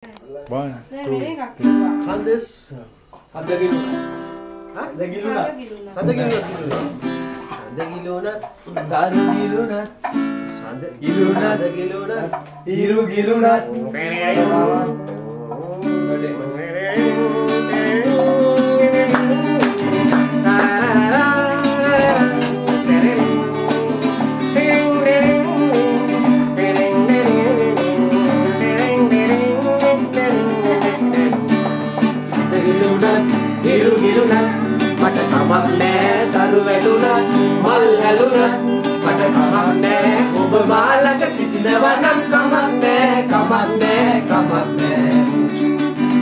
One, two, Kandes. Ada gilunat. Hah? Ada gilunat. Ada gilunat. Ada gilunat. Ada gilunat. Ada Gilunat. Ada gilunat. Hiru gilunat. Hiru gilunat. Mata kamak ne talu velunat. Mal halunat. Mata kamak ne ඔබ මාළඟ සිටිනවා නම් කමක් නෑ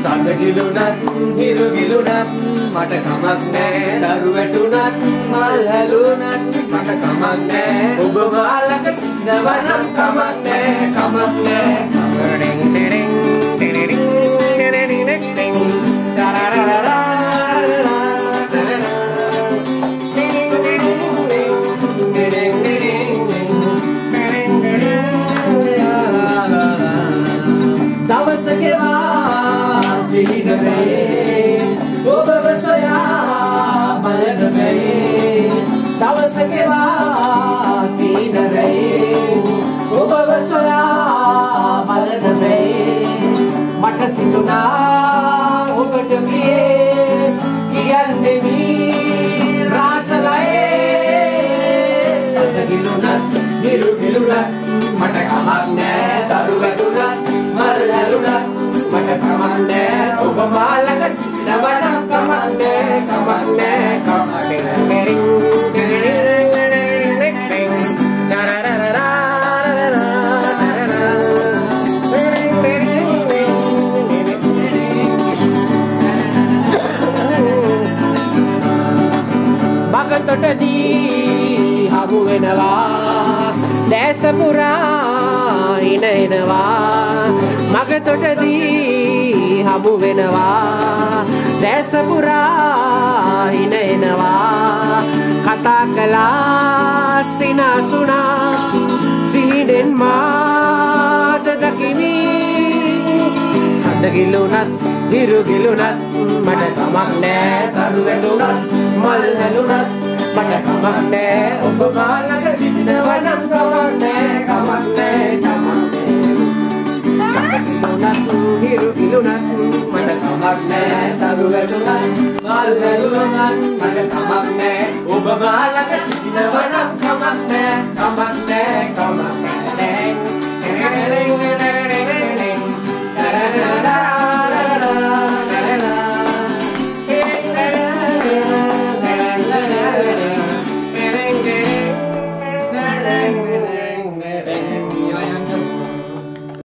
සඳ ගිලුණත් හිරු ගිලුණත් මට කමක් නෑ දරු වැටුණත් මල් හැලුණත් මට කමක් නෑ ඔබ මාළඟ සිටිනවා නම් කමක් නෑ ඔබව සොයා බලන වෙයි දවසකවා සීනරේ ඔබව සොයා බලන වෙයි මට සිතුනා ඔබට ප්‍රියේ කියන්නේ මී රාසලයේ සඳ ගිලුණත් හිරු ගිලුණත් මට කමක් නෑ දරු වැටුණත් මල් හැලුණත් මට කමක් නෑ ඔබ මාළඟ සිටිනවා නම් කමක් නෑ මගතොටදී හමු වෙනවා දැස පුරා එනවා මගතොටදී හමු වෙනවා දැස පුරා එනවා කතා කළා සිනාසුනා සිහිනෙන් මාත දකිමි සඳ ගිලුණත් හිරු ගිලුණත් මට කමක් නෑ තරු වැටුණත් මල් හැලුණත් මට කමක් නෑ ඔබ මාළඟ සිටිනවා නම් කමක් නෑ හිරු ගිලුණත් මට කමක් නෑ තරු වැටුණත් මල් හැලුණත් මට කමක් නෑ ඔබ මාළඟ සිටිනවා නම් කමක් නෑ